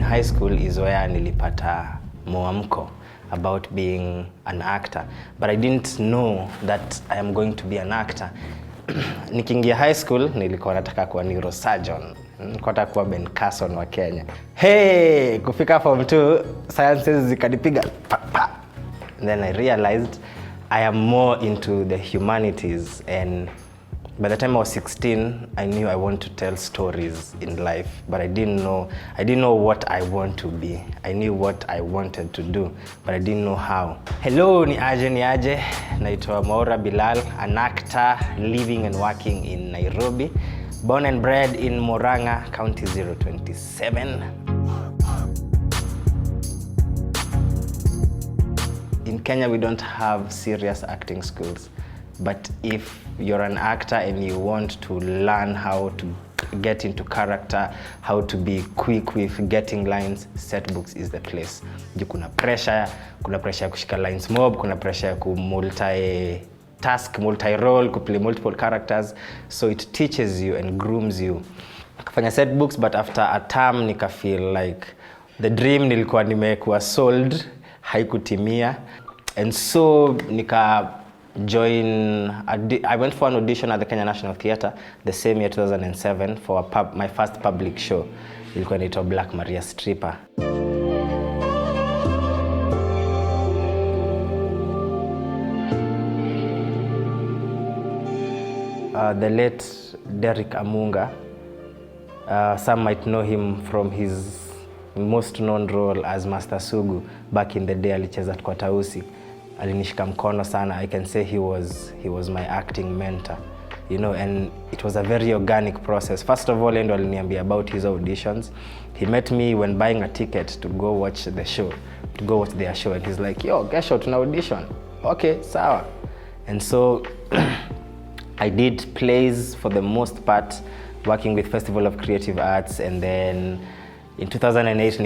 high school is where nilipata mwamko about being an actor, but I didn't know that I am going to be an actor. Nikiingia high school nilikuwa nataka kuwa neurosurgeon, nilikuwa nataka kuwa Ben Carson wa Kenya. Hey, kufika form 2 sciences zikanipiga pa. Then I realized I am more into the humanities, and by the time I was 16, I knew I want to tell stories in life, but I didn't know what I want to be. I knew what I wanted to do, but I didn't know how. Hello, ni aje. Naitwa Mwaura Bilal, an actor living and working in Nairobi, born and bred in Murang'a, County 027. In Kenya, we don't have serious acting schools. But if you're an actor and you want to learn how to get into character, how to be quick with getting lines, set books is the place. Kuna pressure ya kushika lines mob, kuna pressure ya multi-role, kuplay multiple characters. So it teaches you and grooms you. Kufanya set books, but after a term nika feel like the dream nilikuwa nimekuwa sold haikutimia. And so I went for an audition at the Kenyan National Theatre the same year 2007 for my first public show. Ilikuwa inaitwa Black Maria Stripper. The late Derek Amunga, some might know him from his most known role as Master Sugu. Back in the day alicheza kwa Tausi. Alinishika mkono sana. I can say he was my acting mentor, you know, and it was a very organic process. First of all, endo aliniambia about his auditions. He met me when buying a ticket to go watch their show, and he's like, yo, kesho tuna audition. Okay, sawa. And so I did plays for the most part, working with Festival of Creative Arts, and then in 2008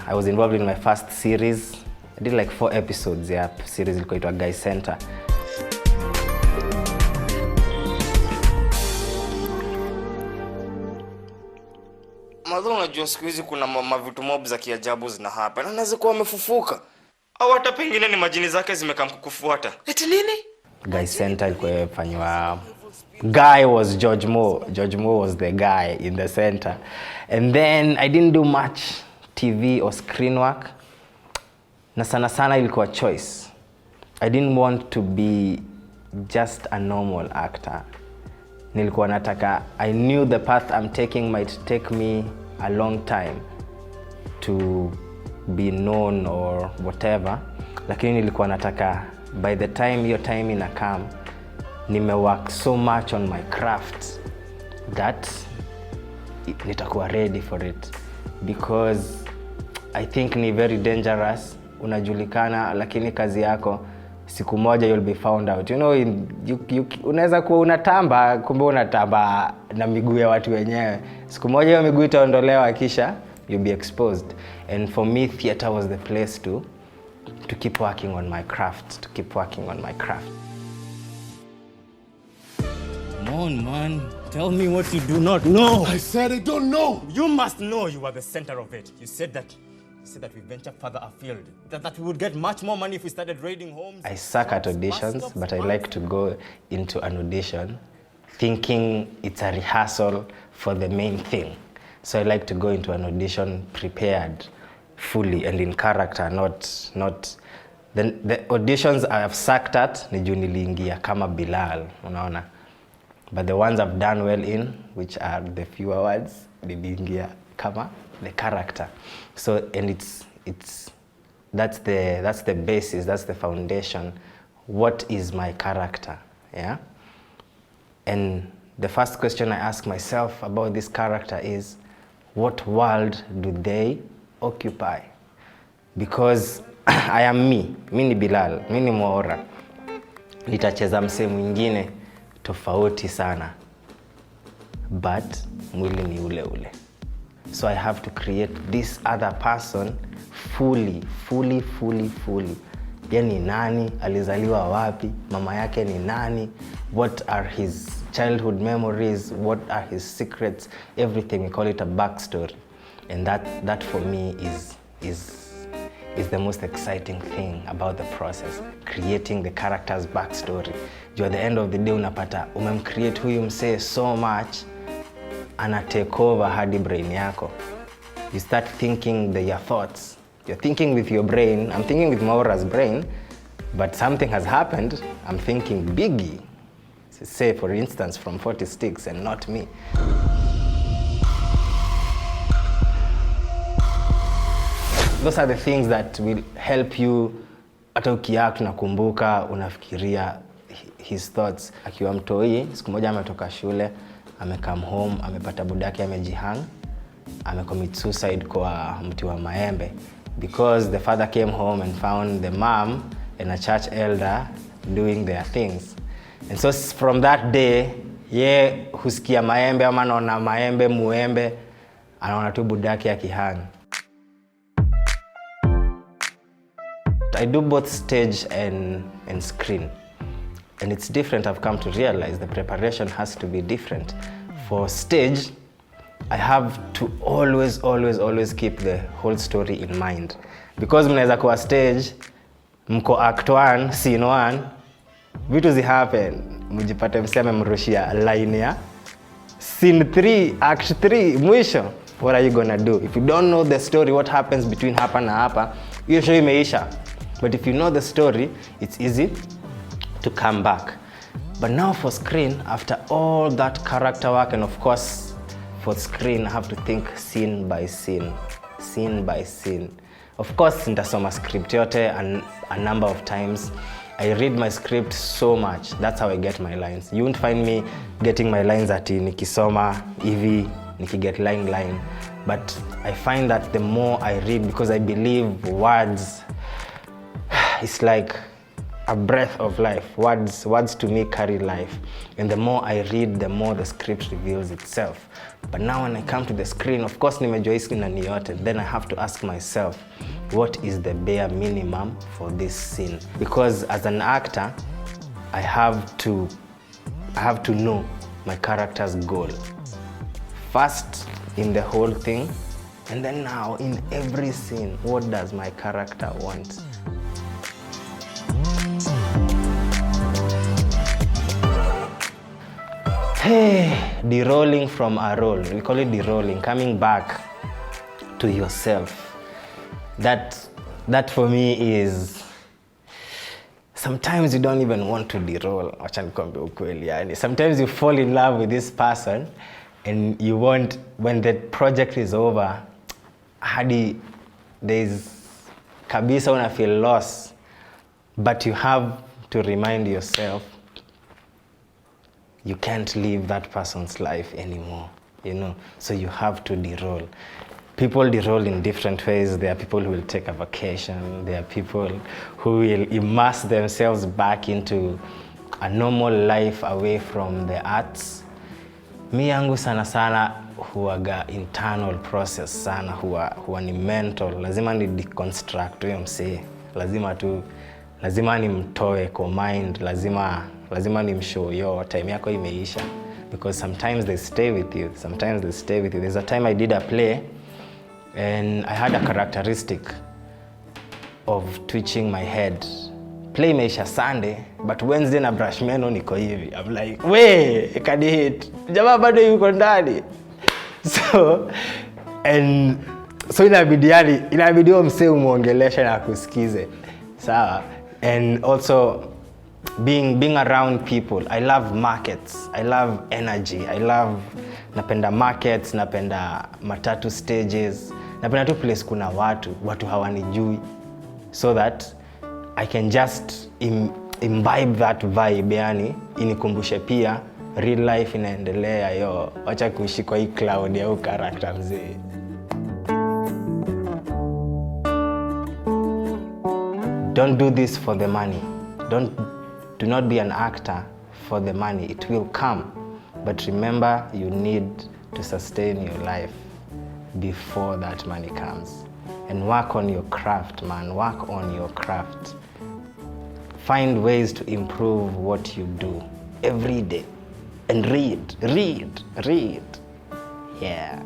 I was involved in my first series. I did like 4 episodes ya series ilikuwa inaitwa Guy Center. Madhara unajua siku hizi kuna mavitu mob za kiajabu zina hapa. Na naweza kuwa amefufuka. Au hata pengine ni majini zake zimekamkukufuata. Eti nini? Guy Center ilikuwa imefanywa. Guy was George Moore. George Moore was the guy in the center. And then I didn't do much TV or screen work. Na sana ilikuwa choice. I didn't want to be just a normal actor. Nilikuwa nataka, I knew the path I'm taking might take me a long time to be known or whatever. Lakini nilikuwa nataka, by the time your time inakam, nimework so much on my craft that nitakuwa ready for it. Because I think ni very dangerous. Unajulikana lakini kazi yako siku moja you'll be found out. You know, unaweza kuwa unatamba kumbe unatamba na miguu ya watu wenyewe. Siku moja hiyo miguu itaondolewa kisha you'll be exposed. And for me, theater was the place to keep working on my craft, Come on, man. Tell me what you do not know. I said I don't know. You must know you are the center of it. You said that we venture further afield, that we would get much more money if we started raiding homes. I suck at auditions, but I like to go into an audition thinking it's a rehearsal for the main thing. So I like to go into an audition prepared fully and in character, not the auditions I have sucked at ni juu niliingia kama Bilal, unaona. But the ones I've done well in, which are the fewer words, niliingia kama the character. So, and that's the basis, that's the foundation. What is my character? Yeah. And the first question I ask myself about this character is, what world do they occupy? Because I am me ni Bilal, mi ni Mwaura. Nitacheza msee mwingine tofauti sana, but mwili ni ule ule. So I have to create this other person fully. Yeye ni nani? Alizaliwa wapi? Mama yake ni nani? What are his childhood memories? What are his secrets? Everything, we call it a backstory. And that for me is the most exciting thing about the process, creating the character's backstory. At the end of the day unapata umemcreate huyu msee so much, ana take over hadi brain yako. You start thinking your thoughts. You're thinking with your brain. I'm thinking with Mwaura's brain, but something has happened. I'm thinking Biggie, say for instance, from 40 Sticks, and not me. Those are the things that will help you. Hata ukiact unakumbuka, unafikiria his thoughts. Akiwa mtoi, siku moja ametoka shule, come home, amepata budake amejihang, commit suicide kwa mti wa maembe, because the father came home and found the mom and a church elder doing their things. And so from that day, husikia maembe ama anaona maembe muembe, anaona tu budake akihang. I do both stage and screen. And it's different. I've come to realize the preparation has to be different. For stage, I have to always keep the whole story in mind. Because mnaweza kuwa stage, mko act 1, scene 1, vitu zi happen, mjipate mseme mrushia line ya scene 3, act 3, mwisho. What are you gonna do? If you don't know the story, what happens between hapa na hapa, hiyo show imeisha. But if you know the story, it's easy to come back. But now for screen, after all that character work, and of course for screen, I have to think scene by scene. Of course, nitasoma script yote a number of times. I read my script so much. That's how I get my lines. You won't find me getting my lines ati nikisoma hivi, nikiget line. But I find that the more I read, because I believe words, it's like a breath of life. Words to me carry life. And the more I read, the more the script reveals itself. But now when I come to the screen, of course, nimejua hii screen ni yote. Then I have to ask myself, what is the bare minimum for this scene? Because as an actor, I have to know my character's goal. First in the whole thing, and then now in every scene, what does my character want? Hey, derolling from a role. We call it derolling, coming back to yourself. That for me is, sometimes you don't even want to deroll. Sometimes you fall in love with this person and you want, when the project is over, there's kabisa una feel lost, but you have to remind yourself you can't live that person's life anymore, so you have to deroll. People deroll in different ways. There are people who will take a vacation. There are people who will immerse themselves back into a normal life away from the arts. Mi yangu sana huwaga internal process sana, huwa ni mental. Lazima ni deconstruct huyo msee. Lazima ni mtoe kwa mind. Lazima ni mshow yo time yako imeisha. Because sometimes they stay with you. There's a time I did a play and I had a characteristic of twitching my head. Play imeisha Sunday, but Wednesday na brush meno niko hivi. I'm like, we, can hit. Jamaa bado yuko ndani. So inabidi msee umuongelesha na kusikize. Sawa. And also being around people. I love markets. I love energy. Napenda markets, napenda matatu stages. Napenda tu place kuna watu hawanijui. So that I can just imbibe that vibe, yani inikumbushe pia real life inaendelea yo. Wacha kuishi kwa hii cloud ya character mzee. Don't do this for the money. Do not be an actor for the money. It will come. But remember, you need to sustain your life before that money comes. And work on your craft, man. Work on your craft. Find ways to improve what you do every day. And read. Yeah.